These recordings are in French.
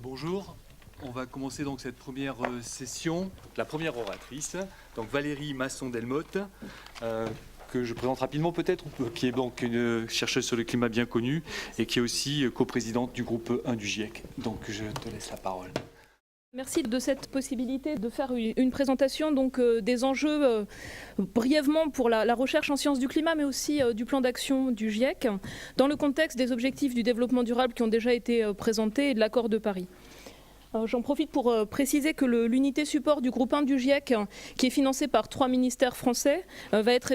Bonjour, on va commencer donc cette première session. La première oratrice, donc Valérie Masson-Delmotte, que je présente rapidement peut-être, qui est donc une chercheuse sur le climat bien connue et qui est aussi coprésidente du groupe 1 du GIEC. Donc je te laisse la parole. Merci de cette possibilité de faire une présentation donc, des enjeux brièvement pour la recherche en sciences du climat, mais aussi du plan d'action du GIEC, dans le contexte des objectifs du développement durable qui ont déjà été présentés et de l'accord de Paris. J'en profite pour préciser que l'unité support du groupe 1 du GIEC, qui est financé par 3 ministères français, est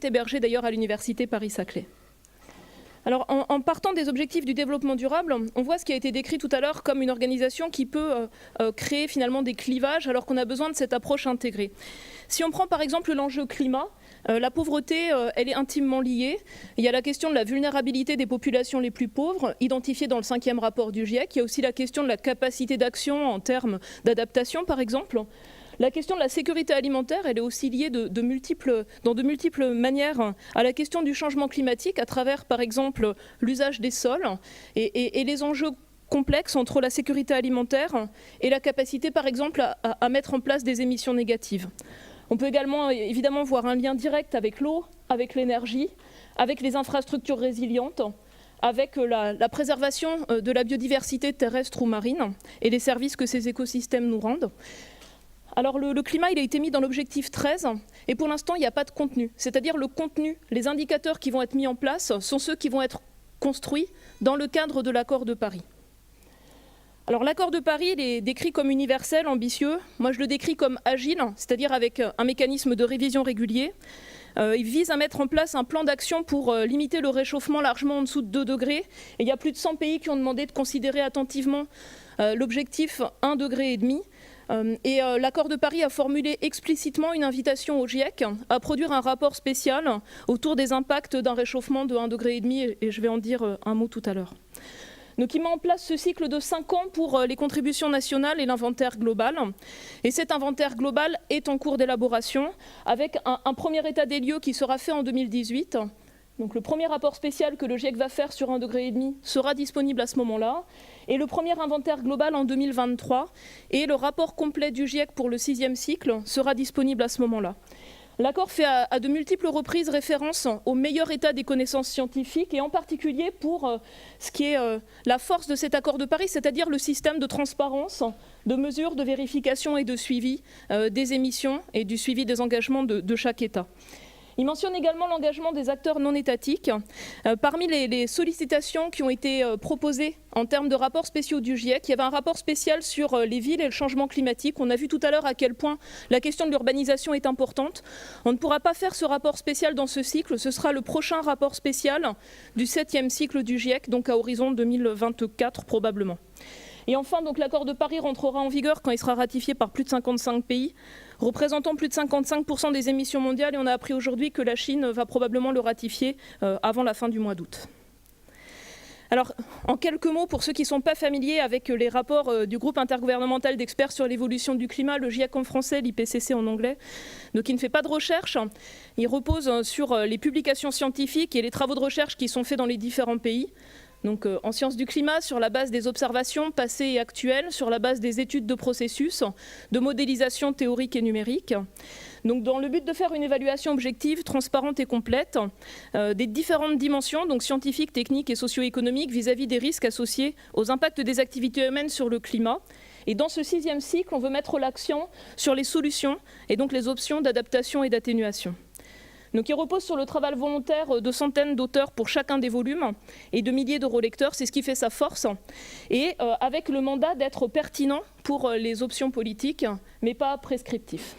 hébergé d'ailleurs à l'université Paris-Saclay. Alors, en partant des objectifs du développement durable, on voit ce qui a été décrit tout à l'heure comme une organisation qui peut créer finalement des clivages alors qu'on a besoin de cette approche intégrée. Si on prend par exemple l'enjeu climat, la pauvreté, elle est intimement liée. Il y a la question de la vulnérabilité des populations les plus pauvres, identifiée dans le 5e rapport du GIEC. Il y a aussi la question de la capacité d'action en termes d'adaptation, par exemple. La question de la sécurité alimentaire, elle est aussi liée dans de multiples manières à la question du changement climatique, à travers, par exemple, l'usage des sols et les enjeux complexes entre la sécurité alimentaire et la capacité, par exemple, à mettre en place des émissions négatives. On peut également, évidemment, voir un lien direct avec l'eau, avec l'énergie, avec les infrastructures résilientes, avec la préservation de la biodiversité terrestre ou marine et les services que ces écosystèmes nous rendent. Alors le climat, il a été mis dans l'objectif 13 et pour l'instant, il n'y a pas de contenu. C'est-à-dire le contenu, les indicateurs qui vont être mis en place sont ceux qui vont être construits dans le cadre de l'accord de Paris. Alors l'accord de Paris, il est décrit comme universel, ambitieux. Moi, je le décris comme agile, c'est-à-dire avec un mécanisme de révision régulier. Il vise à mettre en place un plan d'action pour limiter le réchauffement largement en dessous de 2 degrés. Et il y a plus de 100 pays qui ont demandé de considérer attentivement l'objectif 1,5 degré. Et l'accord de Paris a formulé explicitement une invitation au GIEC à produire un rapport spécial autour des impacts d'un réchauffement de 1,5 degré, et je vais en dire un mot tout à l'heure. Donc il met en place ce cycle de 5 ans pour les contributions nationales et l'inventaire global. Et cet inventaire global est en cours d'élaboration avec un premier état des lieux qui sera fait en 2018. Donc le premier rapport spécial que le GIEC va faire sur 1,5 degré sera disponible à ce moment-là. Et le premier inventaire global en 2023. Et le rapport complet du GIEC pour le 6e cycle sera disponible à ce moment-là. L'accord fait à de multiples reprises référence au meilleur état des connaissances scientifiques et en particulier pour ce qui est la force de cet accord de Paris, c'est-à-dire le système de transparence, de mesure, de vérification et de suivi des émissions et du suivi des engagements de chaque État. Il mentionne également l'engagement des acteurs non étatiques. Parmi les sollicitations qui ont été proposées en termes de rapports spéciaux du GIEC, il y avait un rapport spécial sur les villes et le changement climatique. On a vu tout à l'heure à quel point la question de l'urbanisation est importante. On ne pourra pas faire ce rapport spécial dans ce cycle. Ce sera le prochain rapport spécial du 7e cycle du GIEC, donc à horizon 2024 probablement. Et enfin, donc, l'accord de Paris rentrera en vigueur quand il sera ratifié par plus de 55 pays, représentant plus de 55% des émissions mondiales. Et on a appris aujourd'hui que la Chine va probablement le ratifier avant la fin du mois d'août. Alors, en quelques mots, pour ceux qui ne sont pas familiers avec les rapports du groupe intergouvernemental d'experts sur l'évolution du climat, le GIEC en français, l'IPCC en anglais, donc il ne fait pas de recherche, il repose sur les publications scientifiques et les travaux de recherche qui sont faits dans les différents pays. Donc en sciences du climat, sur la base des observations passées et actuelles, sur la base des études de processus, de modélisation théorique et numérique. Donc dans le but de faire une évaluation objective, transparente et complète des différentes dimensions, donc scientifiques, techniques et socio-économiques vis-à-vis des risques associés aux impacts des activités humaines sur le climat. Et dans ce 6e cycle, on veut mettre l'accent sur les solutions et donc les options d'adaptation et d'atténuation. Donc il repose sur le travail volontaire de centaines d'auteurs pour chacun des volumes et de milliers d'eurolecteurs, c'est ce qui fait sa force, et avec le mandat d'être pertinent pour les options politiques, mais pas prescriptif.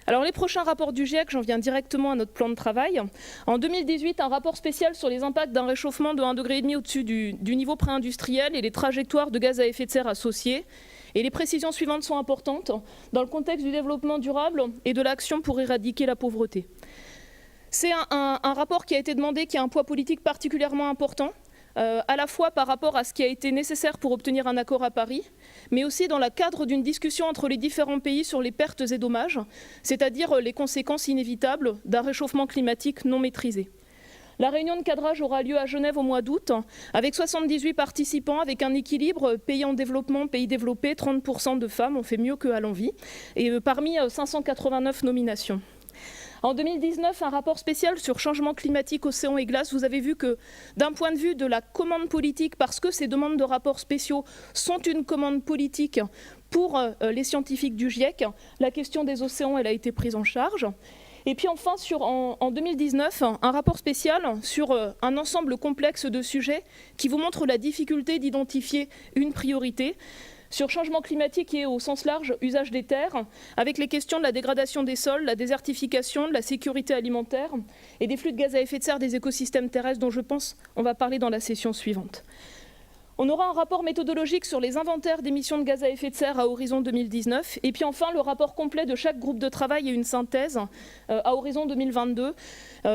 Alors les prochains rapports du GIEC, j'en viens directement à notre plan de travail. En 2018, un rapport spécial sur les impacts d'un réchauffement de 1,5 degré au-dessus du niveau pré-industriel et les trajectoires de gaz à effet de serre associées. Et les précisions suivantes sont importantes dans le contexte du développement durable et de l'action pour éradiquer la pauvreté. C'est un rapport qui a été demandé, qui a un poids politique particulièrement important, à la fois par rapport à ce qui a été nécessaire pour obtenir un accord à Paris, mais aussi dans le cadre d'une discussion entre les différents pays sur les pertes et dommages, c'est-à-dire les conséquences inévitables d'un réchauffement climatique non maîtrisé. La réunion de cadrage aura lieu à Genève au mois d'août, avec 78 participants, avec un équilibre pays en développement, pays développés, 30% de femmes, on fait mieux qu'à l'envie, et parmi 589 nominations. En 2019, un rapport spécial sur changement climatique, océan et glace, vous avez vu que d'un point de vue de la commande politique, parce que ces demandes de rapports spéciaux sont une commande politique pour les scientifiques du GIEC, la question des océans elle a été prise en charge. Et puis enfin, en 2019, un rapport spécial sur un ensemble complexe de sujets qui vous montre la difficulté d'identifier une priorité sur changement climatique et au sens large, usage des terres, avec les questions de la dégradation des sols, la désertification, de la sécurité alimentaire et des flux de gaz à effet de serre des écosystèmes terrestres dont je pense on va parler dans la session suivante. On aura un rapport méthodologique sur les inventaires d'émissions de gaz à effet de serre à horizon 2019. Et puis enfin, le rapport complet de chaque groupe de travail et une synthèse à horizon 2022.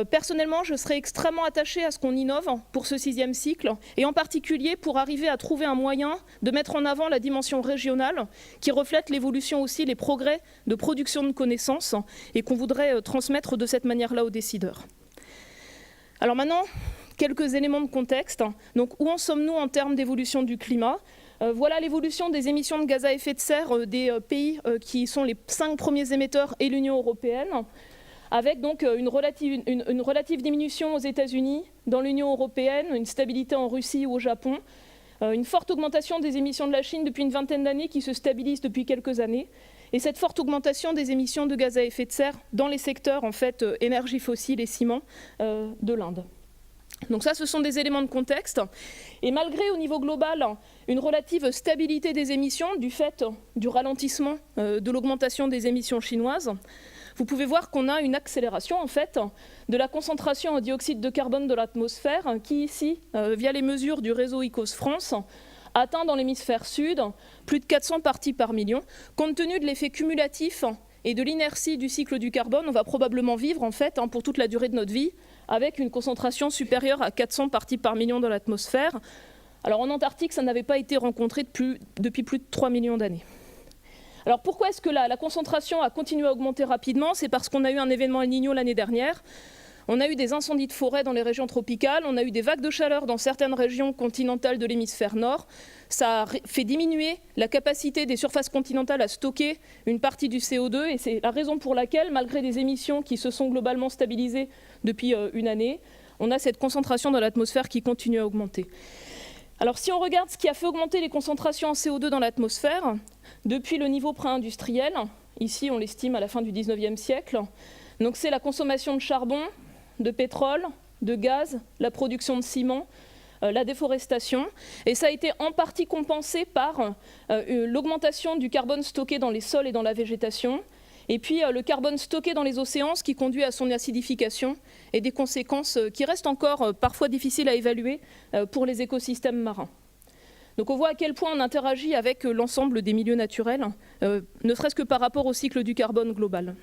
Personnellement, je serai extrêmement attachée à ce qu'on innove pour ce 6e cycle, et en particulier pour arriver à trouver un moyen de mettre en avant la dimension régionale qui reflète l'évolution aussi, les progrès de production de connaissances et qu'on voudrait transmettre de cette manière-là aux décideurs. Alors maintenant, quelques éléments de contexte. Donc, où en sommes-nous en termes d'évolution du climat ? Voilà l'évolution des émissions de gaz à effet de serre des pays qui sont les 5 premiers émetteurs et l'Union européenne, avec donc une relative diminution aux États-Unis, dans l'Union européenne, une stabilité en Russie ou au Japon, une forte augmentation des émissions de la Chine depuis une vingtaine d'années qui se stabilise depuis quelques années, et cette forte augmentation des émissions de gaz à effet de serre dans les secteurs en fait, énergie fossile et ciment de l'Inde. Donc ça, ce sont des éléments de contexte. Et malgré, au niveau global, une relative stabilité des émissions du fait du ralentissement de l'augmentation des émissions chinoises, vous pouvez voir qu'on a une accélération en fait de la concentration en dioxyde de carbone de l'atmosphère qui ici, via les mesures du réseau ICOS France, atteint dans l'hémisphère sud plus de 400 parties par million. Compte tenu de l'effet cumulatif et de l'inertie du cycle du carbone, on va probablement vivre en fait pour toute la durée de notre vie avec une concentration supérieure à 400 parties par million dans l'atmosphère. Alors en Antarctique, ça n'avait pas été rencontré depuis plus de 3 millions d'années. Alors pourquoi est-ce que la concentration a continué à augmenter rapidement ? C'est parce qu'on a eu un événement El Niño l'année dernière. On a eu des incendies de forêt dans les régions tropicales, on a eu des vagues de chaleur dans certaines régions continentales de l'hémisphère nord. Ça a fait diminuer la capacité des surfaces continentales à stocker une partie du CO2 et c'est la raison pour laquelle, malgré des émissions qui se sont globalement stabilisées depuis une année, on a cette concentration dans l'atmosphère qui continue à augmenter. Alors si on regarde ce qui a fait augmenter les concentrations en CO2 dans l'atmosphère, depuis le niveau pré-industriel, ici on l'estime à la fin du 19e siècle, donc c'est la consommation de charbon, de pétrole, de gaz, la production de ciment, la déforestation. Et ça a été en partie compensé par l'augmentation du carbone stocké dans les sols et dans la végétation, et puis le carbone stocké dans les océans, ce qui conduit à son acidification et des conséquences qui restent encore parfois difficiles à évaluer pour les écosystèmes marins. Donc on voit à quel point on interagit avec l'ensemble des milieux naturels, ne serait-ce que par rapport au cycle du carbone global.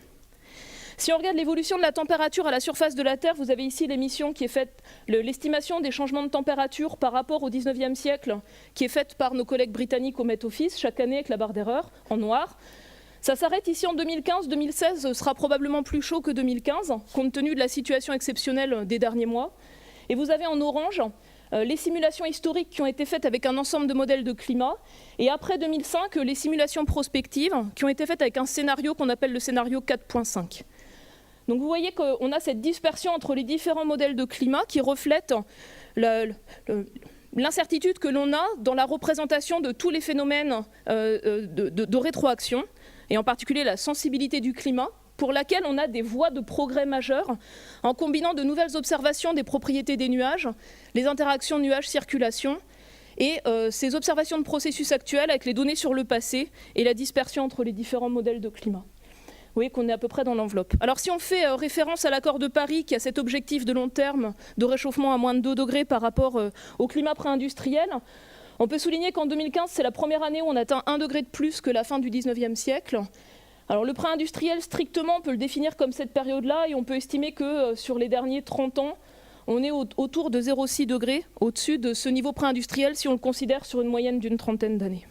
Si on regarde l'évolution de la température à la surface de la Terre, vous avez ici l'émission qui est faite, l'estimation des changements de température par rapport au 19e siècle, qui est faite par nos collègues britanniques au Met Office, chaque année avec la barre d'erreur en noir. Ça s'arrête ici en 2015, 2016 sera probablement plus chaud que 2015, compte tenu de la situation exceptionnelle des derniers mois. Et vous avez en orange les simulations historiques qui ont été faites avec un ensemble de modèles de climat, et après 2005, les simulations prospectives qui ont été faites avec un scénario qu'on appelle le scénario 4.5. Donc vous voyez qu'on a cette dispersion entre les différents modèles de climat qui reflètent l'incertitude que l'on a dans la représentation de tous les phénomènes de rétroaction, et en particulier la sensibilité du climat, pour laquelle on a des voies de progrès majeures en combinant de nouvelles observations des propriétés des nuages, les interactions nuages-circulation, et ces observations de processus actuels avec les données sur le passé et la dispersion entre les différents modèles de climat. Vous voyez qu'on est à peu près dans l'enveloppe. Alors si on fait référence à l'accord de Paris qui a cet objectif de long terme de réchauffement à moins de 2 degrés par rapport au climat pré-industriel, on peut souligner qu'en 2015, c'est la première année où on atteint 1 degré de plus que la fin du 19e siècle. Alors le pré-industriel, strictement, on peut le définir comme cette période-là, et on peut estimer que sur les derniers 30 ans, on est autour de 0,6 degrés au-dessus de ce niveau pré-industriel si on le considère sur une moyenne d'une 30aine d'années.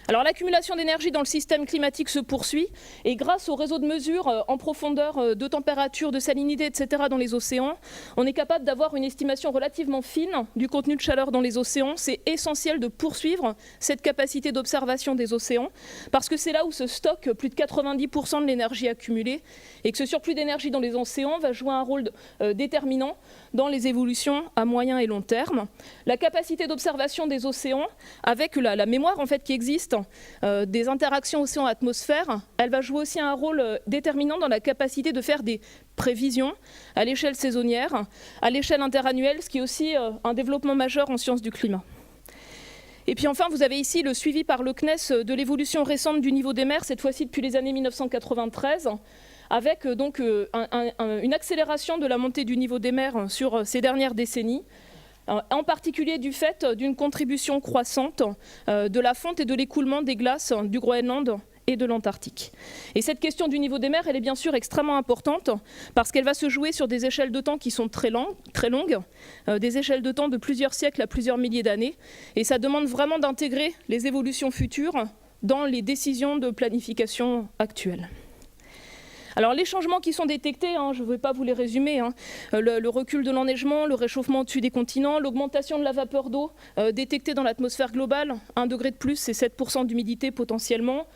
Alors l'accumulation d'énergie dans le système climatique se poursuit et grâce au réseau de mesures en profondeur de température, de salinité, etc. dans les océans, on est capable d'avoir une estimation relativement fine du contenu de chaleur dans les océans. C'est essentiel de poursuivre cette capacité d'observation des océans parce que c'est là où se stocke plus de 90% de l'énergie accumulée et que ce surplus d'énergie dans les océans va jouer un rôle déterminant dans les évolutions à moyen et long terme. La capacité d'observation des océans avec la mémoire en fait qui existe des interactions océan-atmosphère, elle va jouer aussi un rôle déterminant dans la capacité de faire des prévisions à l'échelle saisonnière, à l'échelle interannuelle, ce qui est aussi un développement majeur en sciences du climat. Et puis enfin, vous avez ici le suivi par le CNES de l'évolution récente du niveau des mers, cette fois-ci depuis les années 1993, avec donc une accélération de la montée du niveau des mers sur ces dernières décennies, en particulier du fait d'une contribution croissante de la fonte et de l'écoulement des glaces du Groenland et de l'Antarctique. Et cette question du niveau des mers, elle est bien sûr extrêmement importante parce qu'elle va se jouer sur des échelles de temps qui sont très longues, des échelles de temps de plusieurs siècles à plusieurs milliers d'années. Et ça demande vraiment d'intégrer les évolutions futures dans les décisions de planification actuelles. Alors les changements qui sont détectés, je ne vais pas vous les résumer, le recul de l'enneigement, le réchauffement au-dessus des continents, l'augmentation de la vapeur d'eau détectée dans l'atmosphère globale, 1 degré de plus, c'est 7% d'humidité potentiellement.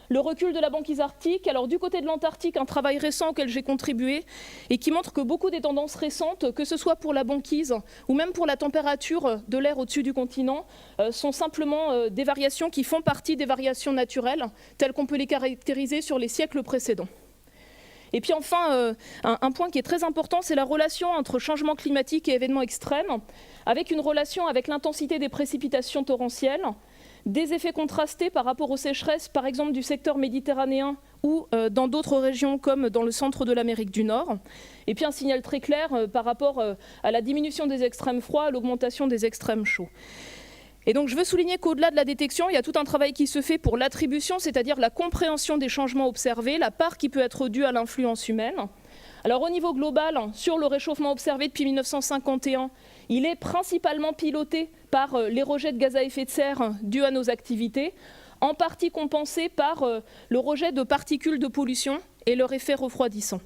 Le recul de la banquise arctique, alors du côté de l'Antarctique, un travail récent auquel j'ai contribué et qui montre que beaucoup des tendances récentes, que ce soit pour la banquise ou même pour la température de l'air au-dessus du continent, sont simplement des variations qui font partie des variations naturelles, telles qu'on peut les caractériser sur les siècles précédents. Et puis enfin, un point qui est très important, c'est la relation entre changement climatique et événements extrêmes, avec une relation avec l'intensité des précipitations torrentielles, des effets contrastés par rapport aux sécheresses, par exemple du secteur méditerranéen ou dans d'autres régions comme dans le centre de l'Amérique du Nord. Et puis un signal très clair par rapport à la diminution des extrêmes froids, à l'augmentation des extrêmes chauds. Et donc je veux souligner qu'au-delà de la détection, il y a tout un travail qui se fait pour l'attribution, c'est-à-dire la compréhension des changements observés, la part qui peut être due à l'influence humaine. Alors au niveau global, sur le réchauffement observé depuis 1951, il est principalement piloté par les rejets de gaz à effet de serre dus à nos activités, en partie compensé par le rejet de particules de pollution et leur effet refroidissant.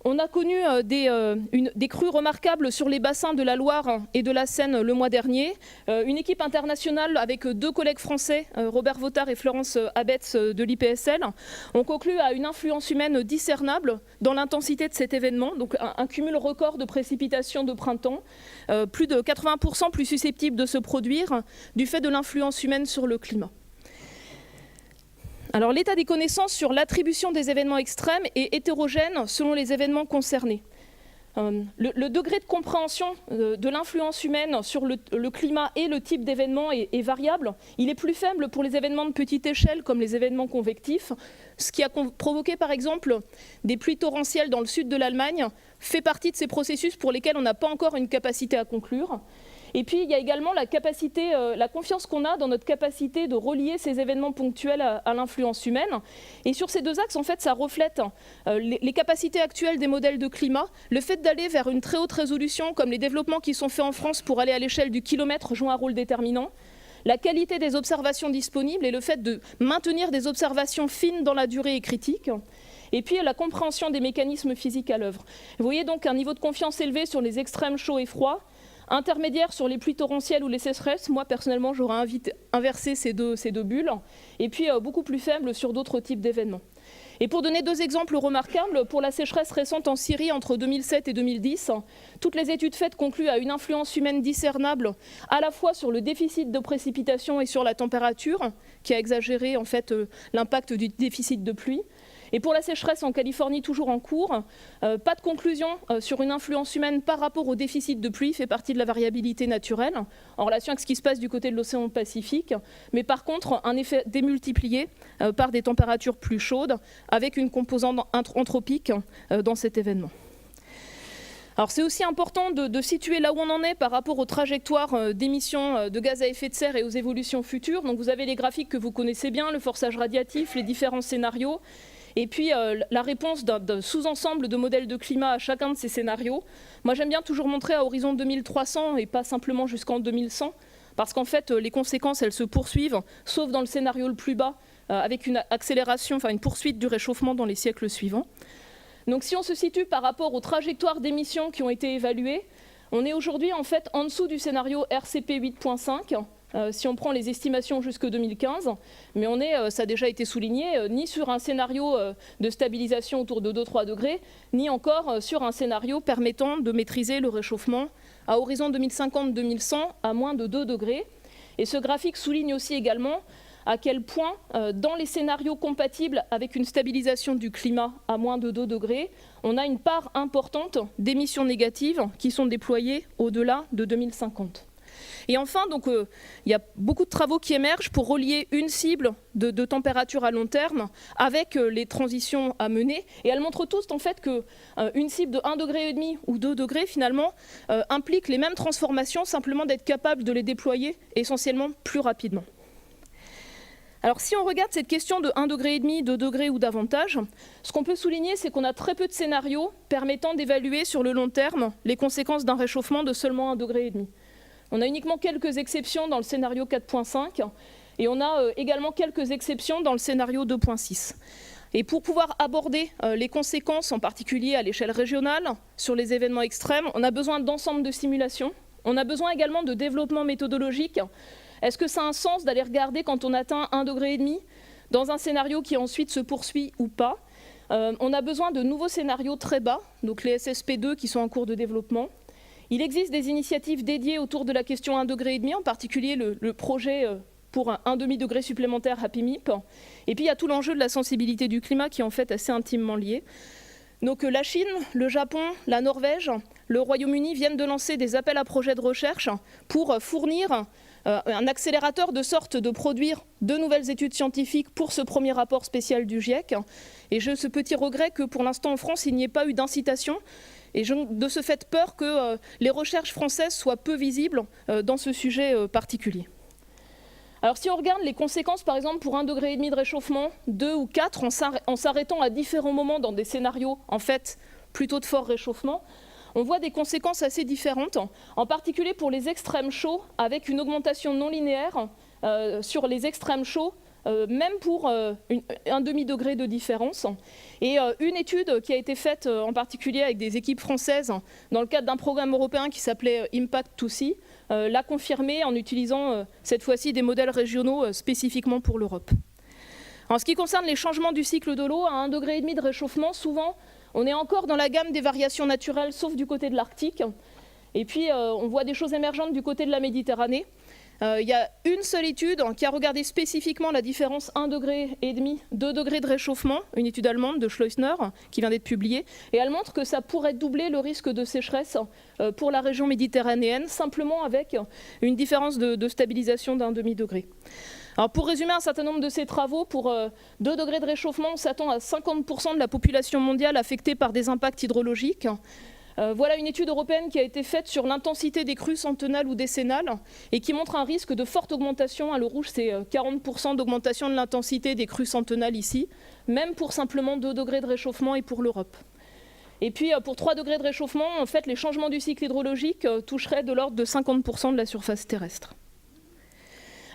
On a connu des crues remarquables sur les bassins de la Loire et de la Seine le mois dernier. Une équipe internationale avec 2 collègues français, Robert Vautard et Florence Abetz de l'IPSL, ont conclu à une influence humaine discernable dans l'intensité de cet événement, donc un cumul record de précipitations de printemps, plus de 80% plus susceptible de se produire du fait de l'influence humaine sur le climat. Alors l'état des connaissances sur l'attribution des événements extrêmes est hétérogène selon les événements concernés. Le degré de compréhension de l'influence humaine sur le climat et le type d'événement est variable. Il est plus faible pour les événements de petite échelle comme les événements convectifs, ce qui a provoqué par exemple des pluies torrentielles dans le sud de l'Allemagne fait partie de ces processus pour lesquels on n'a pas encore une capacité à conclure. Et puis, il y a également la confiance qu'on a dans notre capacité de relier ces événements ponctuels à l'influence humaine. Et sur ces 2 axes, en fait, ça reflète les capacités actuelles des modèles de climat. Le fait d'aller vers une très haute résolution, comme les développements qui sont faits en France pour aller à l'échelle du kilomètre, joue un rôle déterminant. La qualité des observations disponibles et le fait de maintenir des observations fines dans la durée est critique. Et puis la compréhension des mécanismes physiques à l'œuvre. Vous voyez donc un niveau de confiance élevé sur les extrêmes chauds et froids, intermédiaire sur les pluies torrentielles ou les sécheresses. Moi, personnellement, j'aurais inversé ces deux bulles. Et puis, beaucoup plus faible sur d'autres types d'événements. Et pour donner 2 exemples remarquables, pour la sécheresse récente en Syrie entre 2007 et 2010, toutes les études faites concluent à une influence humaine discernable à la fois sur le déficit de précipitation et sur la température, qui a exagéré en fait l'impact du déficit de pluie. Et pour la sécheresse en Californie, toujours en cours, pas de conclusion sur une influence humaine par rapport au déficit de pluie, fait partie de la variabilité naturelle, en relation avec ce qui se passe du côté de l'océan Pacifique, mais par contre un effet démultiplié par des températures plus chaudes, avec une composante anthropique dans cet événement. Alors c'est aussi important de situer là où on en est par rapport aux trajectoires d'émissions de gaz à effet de serre et aux évolutions futures. Donc vous avez les graphiques que vous connaissez bien, le forçage radiatif, les différents scénarios, et puis la réponse d'un sous-ensemble de modèles de climat à chacun de ces scénarios. Moi j'aime bien toujours montrer à horizon 2300 et pas simplement jusqu'en 2100, parce qu'en fait, les conséquences, elles se poursuivent, sauf dans le scénario le plus bas, avec une accélération, enfin une poursuite du réchauffement dans les siècles suivants. Donc si on se situe par rapport aux trajectoires d'émissions qui ont été évaluées, on est aujourd'hui en fait en dessous du scénario RCP 8.5, si on prend les estimations jusque 2015, mais on est, ça a déjà été souligné, ni sur un scénario de stabilisation autour de 2-3 degrés, ni encore sur un scénario permettant de maîtriser le réchauffement à horizon 2050-2100 à moins de 2 degrés. Et ce graphique souligne aussi également à quel point, dans les scénarios compatibles avec une stabilisation du climat à moins de 2 degrés, on a une part importante d'émissions négatives qui sont déployées au-delà de 2050. Et enfin, donc, il y a beaucoup de travaux qui émergent pour relier une cible de température à long terme avec les transitions à mener. Et elles montrent tous en fait qu'une cible de 1,5 degré ou 2 degrés finalement implique les mêmes transformations, simplement d'être capable de les déployer essentiellement plus rapidement. Alors si on regarde cette question de 1,5 degré, 2 degrés ou davantage, ce qu'on peut souligner, c'est qu'on a très peu de scénarios permettant d'évaluer sur le long terme les conséquences d'un réchauffement de seulement 1,5 degré. On a uniquement quelques exceptions dans le scénario 4.5 et on a également quelques exceptions dans le scénario 2.6. Et pour pouvoir aborder les conséquences, en particulier à l'échelle régionale, sur les événements extrêmes, on a besoin d'ensemble de simulations. On a besoin également de développement méthodologique. Est-ce que ça a un sens d'aller regarder quand on atteint 1,5 degré dans un scénario qui ensuite se poursuit ou pas? On a besoin de nouveaux scénarios très bas, donc les SSP2 qui sont en cours de développement. Il existe des initiatives dédiées autour de la question 1,5 degré, en particulier le projet pour un demi-degré supplémentaire Happy MIP. Et puis il y a tout l'enjeu de la sensibilité du climat qui est en fait assez intimement lié. Donc la Chine, le Japon, la Norvège, le Royaume-Uni viennent de lancer des appels à projets de recherche pour fournir un accélérateur de sorte de produire de nouvelles études scientifiques pour ce premier rapport spécial du GIEC. Et j'ai ce petit regret que pour l'instant en France, il n'y ait pas eu d'incitation. Et j'ai de ce fait peur que les recherches françaises soient peu visibles dans ce sujet particulier. Alors si on regarde les conséquences par exemple pour 1,5 degré de réchauffement, 2 ou 4, en s'arrêtant à différents moments dans des scénarios en fait plutôt de fort réchauffement, on voit des conséquences assez différentes, en particulier pour les extrêmes chauds, avec une augmentation non linéaire sur les extrêmes chauds, même pour un demi-degré de différence. Et une étude qui a été faite en particulier avec des équipes françaises dans le cadre d'un programme européen qui s'appelait Impact2C, l'a confirmé en utilisant cette fois-ci des modèles régionaux spécifiquement pour l'Europe. En ce qui concerne les changements du cycle de l'eau, à 1,5 degré de réchauffement, souvent on est encore dans la gamme des variations naturelles, sauf du côté de l'Arctique. Et puis on voit des choses émergentes du côté de la Méditerranée. Il y a une seule étude qui a regardé spécifiquement la différence 1,5 degré, 2 degrés de réchauffement, une étude allemande de Schleusner qui vient d'être publiée, et elle montre que ça pourrait doubler le risque de sécheresse pour la région méditerranéenne, simplement avec une différence de stabilisation d'1 demi-degré. Alors pour résumer un certain nombre de ces travaux, pour 2 degrés de réchauffement, on s'attend à 50% de la population mondiale affectée par des impacts hydrologiques. Voilà une étude européenne qui a été faite sur l'intensité des crues centennales ou décennales et qui montre un risque de forte augmentation. Le rouge, c'est 40% d'augmentation de l'intensité des crues centennales ici, même pour simplement 2 degrés de réchauffement et pour l'Europe. Et puis pour 3 degrés de réchauffement, en fait, les changements du cycle hydrologique toucheraient de l'ordre de 50% de la surface terrestre.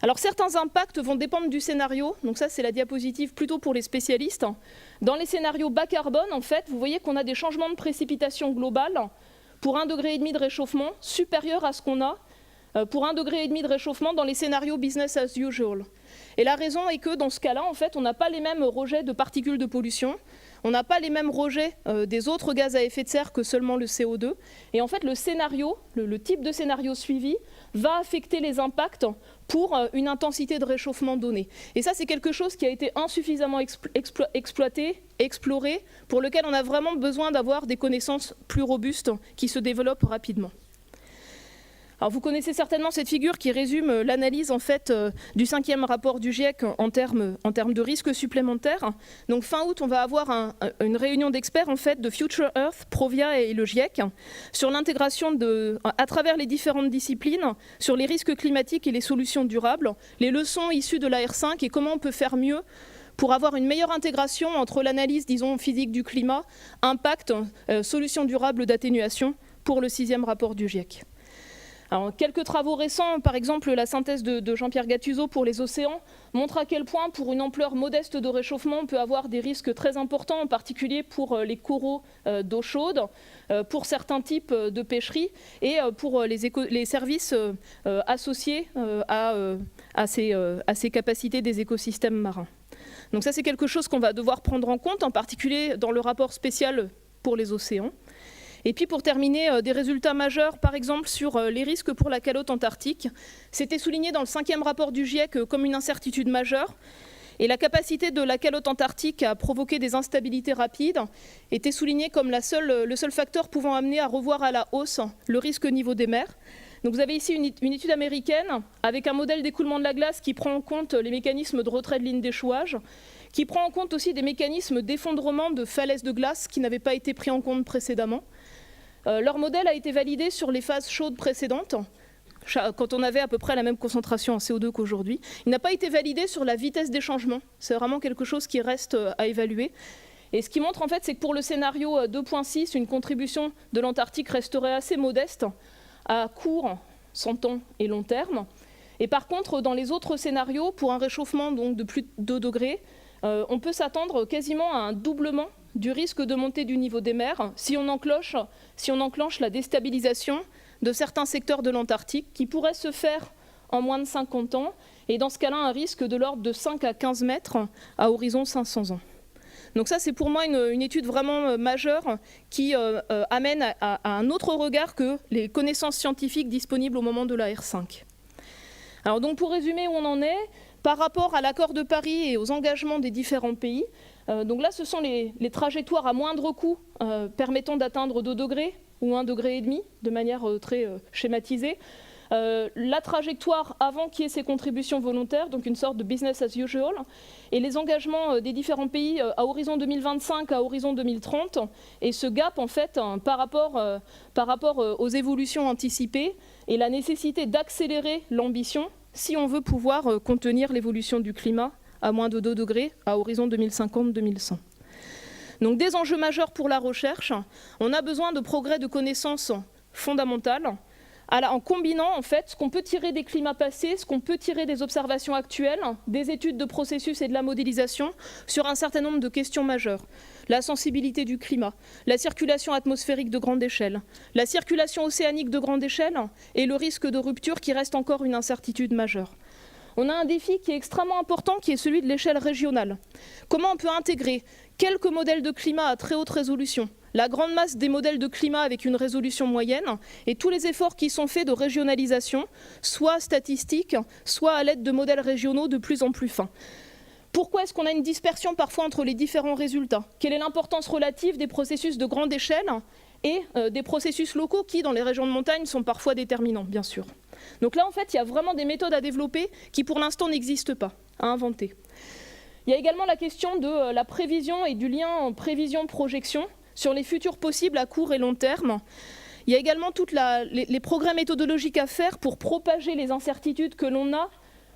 Alors certains impacts vont dépendre du scénario, donc ça c'est la diapositive plutôt pour les spécialistes. Dans les scénarios bas carbone, en fait, vous voyez qu'on a des changements de précipitation globale pour 1,5 degré de réchauffement supérieur à ce qu'on a pour 1,5 degré de réchauffement dans les scénarios business as usual. Et la raison est que dans ce cas-là, en fait, on n'a pas les mêmes rejets de particules de pollution, on n'a pas les mêmes rejets des autres gaz à effet de serre que seulement le CO2. Et en fait, le scénario, le type de scénario suivi va affecter les impacts pour une intensité de réchauffement donnée. Et ça, c'est quelque chose qui a été insuffisamment exploité, exploré, pour lequel on a vraiment besoin d'avoir des connaissances plus robustes qui se développent rapidement. Alors vous connaissez certainement cette figure qui résume l'analyse en fait du 5e rapport du GIEC en termes de risques supplémentaires. Donc fin août, on va avoir une réunion d'experts en fait de Future Earth, Provia et le GIEC sur l'intégration à travers les différentes disciplines sur les risques climatiques et les solutions durables, les leçons issues de la R5 et comment on peut faire mieux pour avoir une meilleure intégration entre l'analyse, disons, physique du climat, impact, solutions durables d'atténuation pour le 6e rapport du GIEC. Alors, quelques travaux récents, par exemple la synthèse de Jean-Pierre Gattuso pour les océans, montre à quel point, pour une ampleur modeste de réchauffement, on peut avoir des risques très importants, en particulier pour les coraux d'eau chaude, pour certains types de pêcheries et pour les services associés à ces capacités des écosystèmes marins. Donc ça, c'est quelque chose qu'on va devoir prendre en compte, en particulier dans le rapport spécial pour les océans. Et puis pour terminer, des résultats majeurs, par exemple sur les risques pour la calotte antarctique. C'était souligné dans le 5e rapport du GIEC comme une incertitude majeure. Et la capacité de la calotte antarctique à provoquer des instabilités rapides était soulignée comme le seul facteur pouvant amener à revoir à la hausse le risque au niveau des mers. Donc vous avez ici une étude américaine avec un modèle d'écoulement de la glace qui prend en compte les mécanismes de retrait de ligne d'échouage, qui prend en compte aussi des mécanismes d'effondrement de falaises de glace qui n'avaient pas été pris en compte précédemment. Leur modèle a été validé sur les phases chaudes précédentes, quand on avait à peu près la même concentration en CO2 qu'aujourd'hui. Il n'a pas été validé sur la vitesse des changements. C'est vraiment quelque chose qui reste à évaluer. Et ce qui montre en fait, c'est que pour le scénario 2.6, une contribution de l'Antarctique resterait assez modeste à court, 100 ans et long terme. Et par contre, dans les autres scénarios, pour un réchauffement donc de plus de 2 degrés, on peut s'attendre quasiment à un doublement du risque de montée du niveau des mers si on enclenche la déstabilisation de certains secteurs de l'Antarctique qui pourrait se faire en moins de 50 ans, et dans ce cas-là, un risque de l'ordre de 5 à 15 mètres à horizon 500 ans. Donc ça, c'est pour moi une étude vraiment majeure qui amène à un autre regard que les connaissances scientifiques disponibles au moment de la R5. Alors donc pour résumer où on en est, par rapport à l'accord de Paris et aux engagements des différents pays, donc là ce sont les trajectoires à moindre coût permettant d'atteindre 2 degrés ou 1,5 degré de manière très schématisée. La trajectoire avant qu'il y ait ces contributions volontaires, donc une sorte de business as usual, et les engagements des différents pays à horizon 2025, à horizon 2030, et ce gap en fait par rapport aux évolutions anticipées et la nécessité d'accélérer l'ambition si on veut pouvoir contenir l'évolution du climat à moins de 2 degrés à horizon 2050-2100. Donc des enjeux majeurs pour la recherche, on a besoin de progrès de connaissances fondamentales, en combinant en fait ce qu'on peut tirer des climats passés, ce qu'on peut tirer des observations actuelles, des études de processus et de la modélisation sur un certain nombre de questions majeures. La sensibilité du climat, la circulation atmosphérique de grande échelle, la circulation océanique de grande échelle et le risque de rupture qui reste encore une incertitude majeure. On a un défi qui est extrêmement important, qui est celui de l'échelle régionale. Comment on peut intégrer quelques modèles de climat à très haute résolution, la grande masse des modèles de climat avec une résolution moyenne, et tous les efforts qui sont faits de régionalisation, soit statistiques, soit à l'aide de modèles régionaux de plus en plus fins. Pourquoi est-ce qu'on a une dispersion parfois entre les différents résultats? Quelle est l'importance relative des processus de grande échelle et des processus locaux qui, dans les régions de montagne, sont parfois déterminants, bien sûr. Donc là, en fait, il y a vraiment des méthodes à développer qui, pour l'instant, n'existent pas, à inventer. Il y a également la question de la prévision et du lien en prévision-projection sur les futurs possibles à court et long terme. Il y a également tous les progrès méthodologiques à faire pour propager les incertitudes que l'on a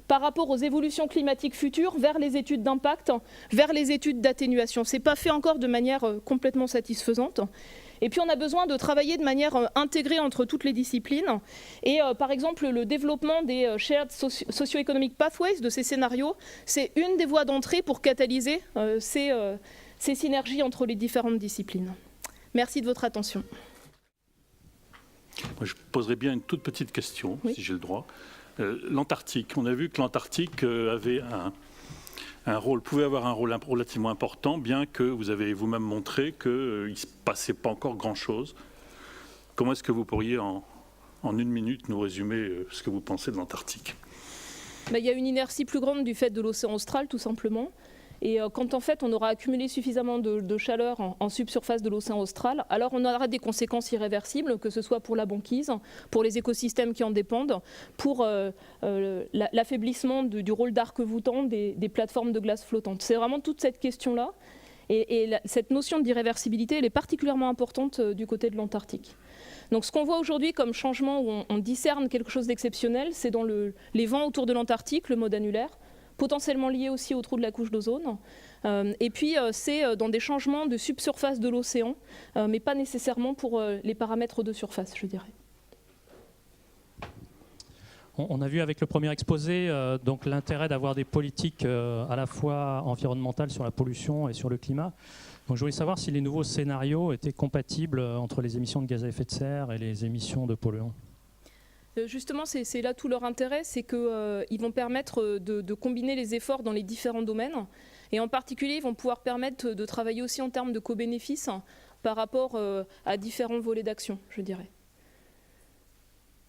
par rapport aux évolutions climatiques futures vers les études d'impact, vers les études d'atténuation. Ce n'est pas fait encore de manière complètement satisfaisante. Et puis on a besoin de travailler de manière intégrée entre toutes les disciplines. Et par exemple, le développement des shared socio-economic pathways, de ces scénarios, c'est une des voies d'entrée pour catalyser ces synergies entre les différentes disciplines. Merci de votre attention. Moi, je poserais bien une toute petite question, oui, si j'ai le droit. L'Antarctique, on a vu que l'Antarctique avait pouvait avoir un rôle relativement important, bien que vous avez vous-même montré qu'il ne se passait pas encore grand-chose. Comment est-ce que vous pourriez, en 1 minute, nous résumer ce que vous pensez de l'Antarctique? Il y a une inertie plus grande du fait de l'océan austral, tout simplement. Et quand en fait on aura accumulé suffisamment de chaleur en subsurface de l'océan austral, alors on aura des conséquences irréversibles, que ce soit pour la banquise, pour les écosystèmes qui en dépendent, pour l'affaiblissement du rôle d'arc-voûtant des plateformes de glace flottantes. C'est vraiment toute cette question-là. Et cette notion d'irréversibilité, elle est particulièrement importante du côté de l'Antarctique. Donc ce qu'on voit aujourd'hui comme changement où on discerne quelque chose d'exceptionnel, c'est dans les vents autour de l'Antarctique, le mode annulaire, potentiellement lié aussi au trou de la couche d'ozone. Et puis, c'est dans des changements de subsurface de l'océan, mais pas nécessairement pour les paramètres de surface, je dirais. On a vu avec le premier exposé donc l'intérêt d'avoir des politiques à la fois environnementales sur la pollution et sur le climat. Donc je voulais savoir si les nouveaux scénarios étaient compatibles entre les émissions de gaz à effet de serre et les émissions de polluants. Justement, c'est là tout leur intérêt, c'est qu'ils vont permettre de combiner les efforts dans les différents domaines. Et en particulier, ils vont pouvoir permettre de travailler aussi en termes de co-bénéfices par rapport à différents volets d'action, je dirais.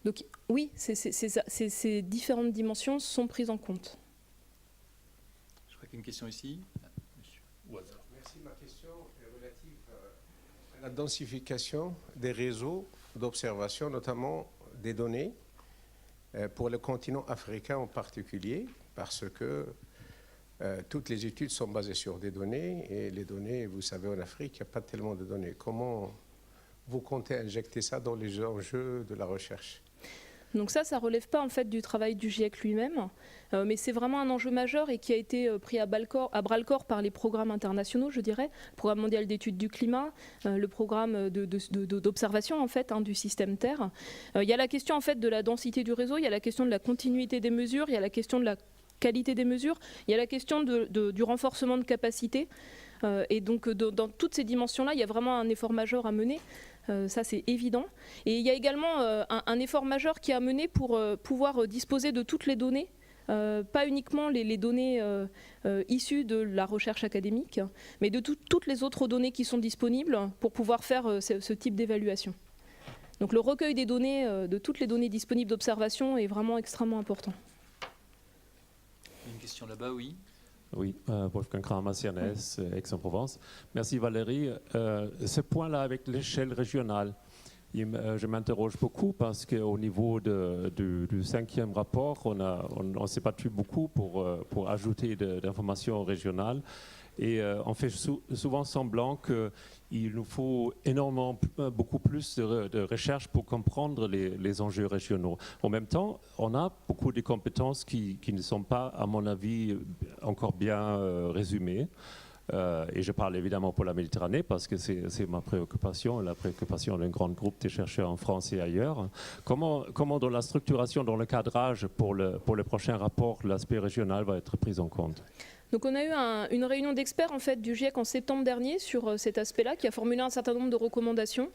Donc oui, ces différentes dimensions sont prises en compte. Je crois qu'il y a une question ici. Merci. Ma question est relative à la densification des réseaux d'observation, notamment des données, pour le continent africain en particulier, parce que toutes les études sont basées sur des données, et les données, vous savez, en Afrique, il n'y a pas tellement de données. Comment vous comptez injecter ça dans les enjeux de la recherche ? Donc ça ne relève pas en fait du travail du GIEC lui-même, mais c'est vraiment un enjeu majeur et qui a été pris à bras-le-corps par les programmes internationaux, je dirais, le programme mondial d'études du climat, le programme d'observation en fait du système Terre. Il y a la question en fait de la densité du réseau, il y a la question de la continuité des mesures, il y a la question de la qualité des mesures, il y a la question du renforcement de capacité. Et donc dans toutes ces dimensions-là, il y a vraiment un effort majeur à mener. Ça c'est évident. Et il y a également un effort majeur qui est à mener pour pouvoir disposer de toutes les données, pas uniquement les données issues de la recherche académique, mais de toutes les autres données qui sont disponibles pour pouvoir faire ce type d'évaluation. Donc le recueil des données, de toutes les données disponibles d'observation est vraiment extrêmement important. Une question là-bas, oui. Oui, Wolfgang Kramer, CNRS, Aix-en-Provence. Merci Valérie. Ce point-là avec l'échelle régionale, je m'interroge beaucoup parce qu'au niveau du 5e rapport, on s'est battu beaucoup pour ajouter d'informations régionales. Et on fait souvent semblant qu'il nous faut beaucoup plus de recherche pour comprendre les enjeux régionaux. En même temps, on a beaucoup de compétences qui ne sont pas, à mon avis, encore bien résumées. Et je parle évidemment pour la Méditerranée parce que c'est ma préoccupation, la préoccupation d'un grand groupe de chercheurs en France et ailleurs. Comment dans la structuration, dans le cadrage pour le prochain rapport, l'aspect régional va être pris en compte ? Donc on a eu une réunion d'experts en fait, du GIEC en septembre dernier sur cet aspect-là, qui a formulé un certain nombre de recommandations.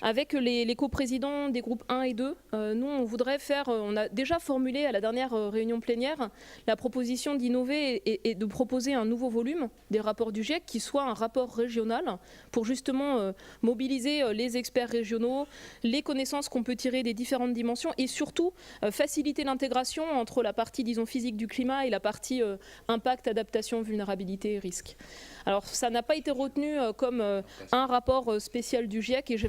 Avec les coprésidents des groupes 1 et 2, nous on voudrait on a déjà formulé à la dernière réunion plénière la proposition d'innover et de proposer un nouveau volume des rapports du GIEC qui soit un rapport régional pour justement mobiliser les experts régionaux, les connaissances qu'on peut tirer des différentes dimensions et surtout faciliter l'intégration entre la partie disons physique du climat et la partie impact, adaptation, vulnérabilité et risque. Alors ça n'a pas été retenu comme un rapport spécial du GIEC et j'ai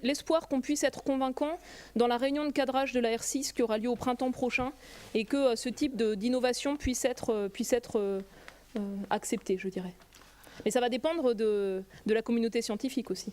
l'espoir qu'on puisse être convaincant dans la réunion de cadrage de la R6 qui aura lieu au printemps prochain et que ce type d'innovation puisse être accepté, je dirais. Mais ça va dépendre de la communauté scientifique aussi.